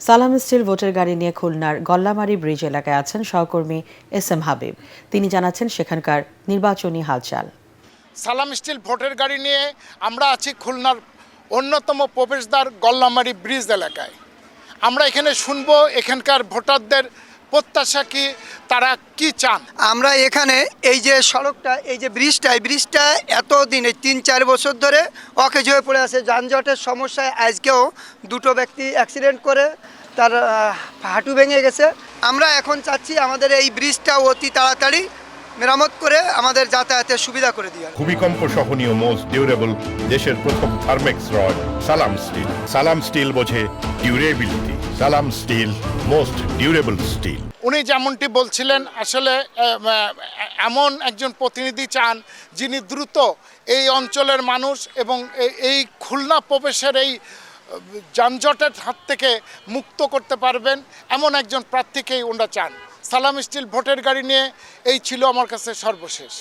সালাম স্টিল ভোটের গাড়ি নিয়ে খুলনার গল্লামারী ব্রিজ এলাকায় আছেন সহকর্মী SM হাবিব। তিনি জানাচ্ছেন সেখানকার নির্বাচনী হালচাল। সালাম স্টিল ভোটের গাড়ি নিয়ে আমরা আছি খুলনার অন্যতম প্রবেশদ্বার গল্লামারী ব্রিজ এলাকায়। আমরা এখানে শুনবো এখানকার ভোটারদের প্রত্যাশা কি, তারা কি চান। আমরা এখানে এই যে সড়কটা, এই যে ব্রিজটা এতদিন এই 3-4 বছর ধরে অকেজ হয়ে পড়ে আছে। যানজটের সমস্যায় আজকেও দুটো ব্যক্তি অ্যাক্সিডেন্ট করে তার হাঁটু ভেঙে গেছে। আমরা এখন চাচ্ছি আমাদের এই ব্রিজটা অতি তাড়াতাড়ি মেরামত করে আমাদের যাতায়াতের সুবিধা করে দেওয়া। ভূমিকম্প সহনীয় মোস্ট ডিউরেবল দেশের প্রথম থার্মেক্স রড সালাম স্টিল। সালাম স্টিল বোঝে ডিউরেবিলিটি। সালাম স্টিল মোস্ট ডিউরেবল স্টিল। উনি যেমনটি বলছিলেন, আসলে এমন একজন প্রতিনিধি চান যিনি দ্রুত এই অঞ্চলের মানুষ এবং এই খুলনা প্রবেশের এই যানজটের হাত থেকে মুক্ত করতে পারবেন, এমন একজন প্রার্থীকেই ওনারা চান। সালাম স্টিল ভোটের গাড়ি নিয়ে এই ছিল আমার কাছে সর্বশেষ।